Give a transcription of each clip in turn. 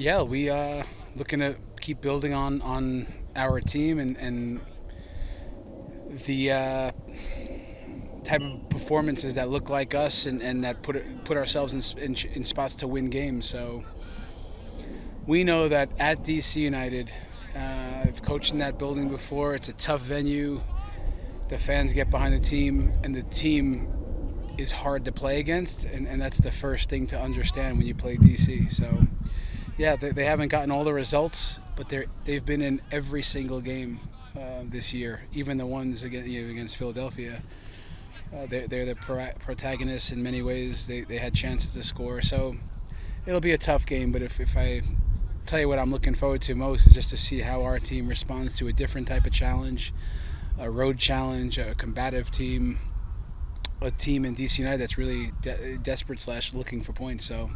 Yeah, we looking to keep building on our team and the type of performances that look like us and that put ourselves in spots to win games. So we know that at DC United, I've coached in that building before. It's a tough venue. The fans get behind the team, and the team is hard to play against, and that's the first thing to understand when you play DC. So yeah, they haven't gotten all the results, but they've been in every single game this year, even the ones against Philadelphia. They're the protagonists in many ways. They had chances to score, so it'll be a tough game. But if I tell you what I'm looking forward to most is just to see how our team responds to a different type of challenge, a road challenge, a combative team, a team in DC United that's really desperate / looking for points. So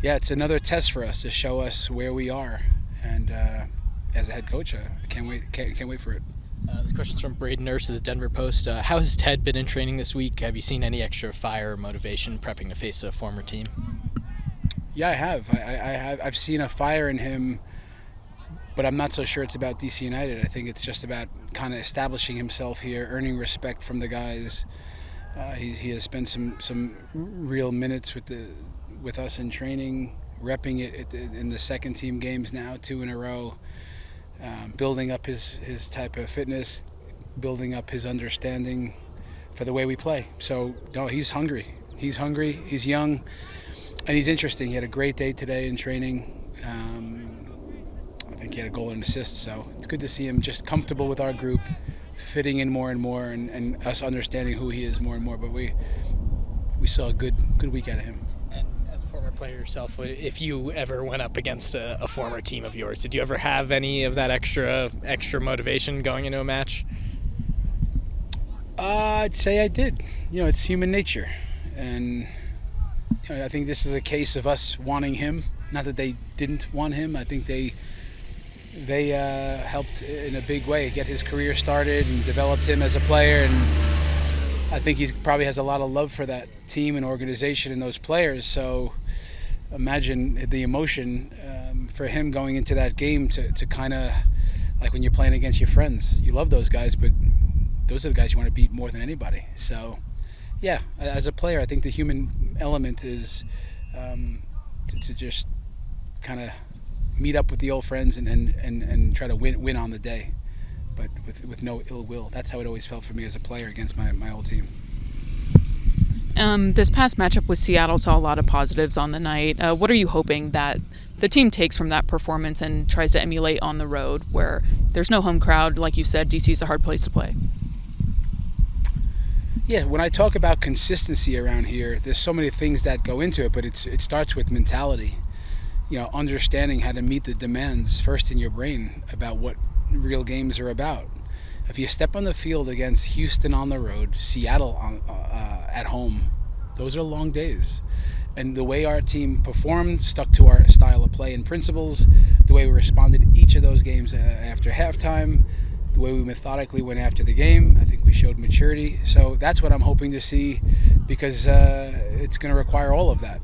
yeah, it's another test for us to show us where we are. And as a head coach, I can't wait for it. This question's from Braden Nurse of the Denver Post. How has Ted been in training this week? Have you seen any extra fire or motivation prepping to face a former team? Yeah, I have. I've seen a fire in him, but I'm not so sure it's about DC United. I think it's just about kind of establishing himself here, earning respect from the guys. He has spent some real minutes with us in training, repping it in the second team games now, 2 in a row, building up his type of fitness, building up his understanding for the way we play. So no, he's hungry. He's young, and he's interesting. He had a great day today in training. I think he had a goal and an assist, so it's good to see him just comfortable with our group, fitting in more and more, and us understanding who he is more and more. But we saw a good week out of him. And as a former player yourself, if you ever went up against a former team of yours, did you ever have any of that extra motivation going into a match? I'd say I did. It's human nature, and I think this is a case of us wanting him. Not that they didn't want him. I think they helped in a big way get his career started and developed him as a player. And I think he probably has a lot of love for that team and organization and those players. So imagine the emotion for him going into that game to kind of like when you're playing against your friends. You love those guys, but those are the guys you want to beat more than anybody. So yeah, as a player, I think the human element is to just kind of meet up with the old friends and try to win on the day, but with no ill will. That's how it always felt for me as a player against my old team. This past matchup with Seattle saw a lot of positives on the night. What are you hoping that the team takes from that performance and tries to emulate on the road where there's no home crowd? Like you said, DC is a hard place to play. Yeah, when I talk about consistency around here, there's so many things that go into it, but it starts with mentality. Understanding how to meet the demands first in your brain about what real games are about. If you step on the field against Houston on the road, Seattle at home, those are long days. And the way our team performed, stuck to our style of play and principles, the way we responded each of those games after halftime, the way we methodically went after the game, I think we showed maturity. So that's what I'm hoping to see, because it's going to require all of that.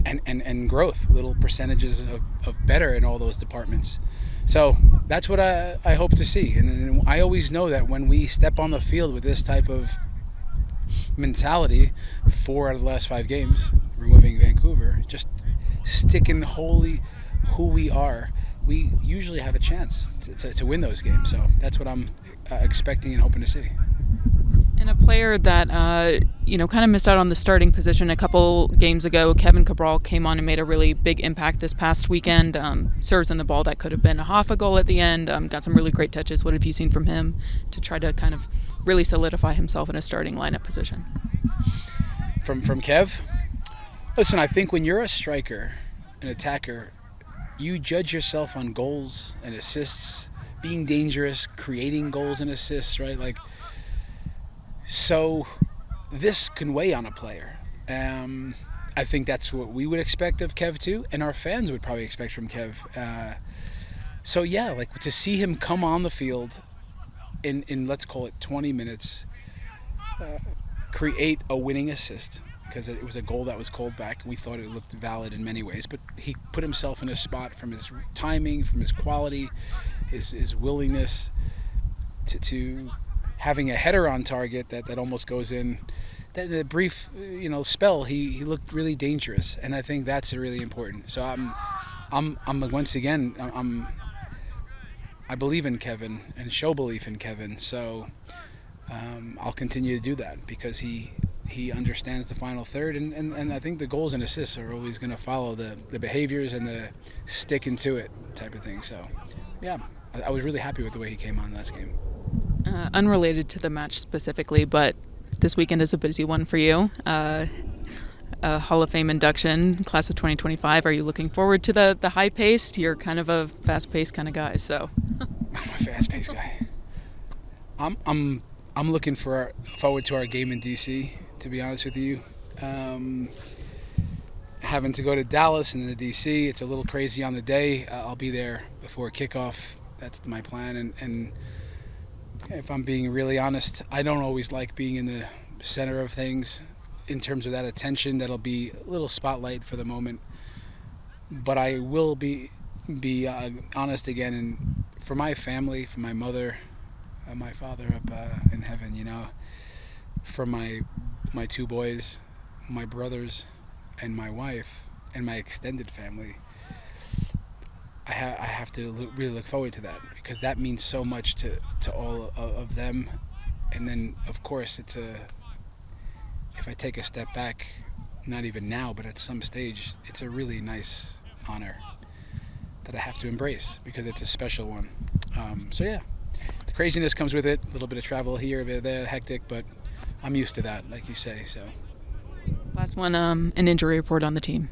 And growth, little percentages of better in all those departments. So that's what I hope to see. And I always know that when we step on the field with this type of mentality, 4 out of the last 5 games, removing Vancouver, just sticking wholly who we are, we usually have a chance to win those games. So that's what I'm expecting and hoping to see. And a player that, kind of missed out on the starting position a couple games ago, Kevin Cabral came on and made a really big impact this past weekend. Serves in the ball that could have been a half a goal at the end. Got some really great touches. What have you seen from him to try to kind of really solidify himself in a starting lineup position? From Kev? Listen, I think when you're a striker, an attacker, you judge yourself on goals and assists, being dangerous, creating goals and assists, right? So this can weigh on a player. I think that's what we would expect of Kev too, and our fans would probably expect from Kev. So yeah, to see him come on the field in let's call it 20 minutes, create a winning assist, because it was a goal that was called back. We thought it looked valid in many ways, but he put himself in a spot from his timing, from his quality, his willingness to having a header on target that almost goes in. That in a brief spell, he looked really dangerous, and I think that's really important. So I'm once again I believe in Kevin and show belief in Kevin. So I'll continue to do that because he understands the final third, and I think the goals and assists are always going to follow the behaviors and the sticking to it type of thing. So yeah, I was really happy with the way he came on last game. Unrelated to the match specifically, but this weekend is a busy one for you. A Hall of Fame induction, class of 2025. Are you looking forward to the high-paced? You're kind of a fast-paced kind of guy, so. I'm a fast-paced guy. I'm looking forward to our game in DC. To be honest with you, having to go to Dallas and then to DC, it's a little crazy on the day. I'll be there before kickoff. That's my plan, and if I'm being really honest, I don't always like being in the center of things in terms of that attention. That'll be a little spotlight for the moment, but I will be honest again, and for my family, for my mother, my father up in heaven, for my two boys, my brothers, and my wife, and my extended family, I have to really look forward to that because that means so much to all of them. And then, of course, if I take a step back, not even now, but at some stage, it's a really nice honor that I have to embrace because it's a special one. So yeah, the craziness comes with it, a little bit of travel here, a bit there, hectic, but I'm used to that, like you say. So Last one, an injury report on the team.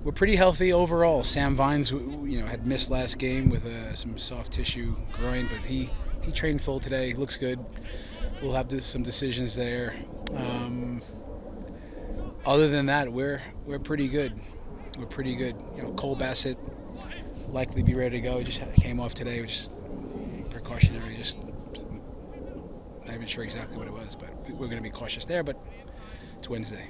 we're pretty healthy overall. Sam Vines, had missed last game with some soft tissue groin, but he trained full today. Looks good. We'll have some decisions there. Other than that, we're pretty good. We're pretty good. Cole Bassett likely be ready to go. He just came off today, which is precautionary. Just not even sure exactly what it was, but we're going to be cautious there. But it's Wednesday.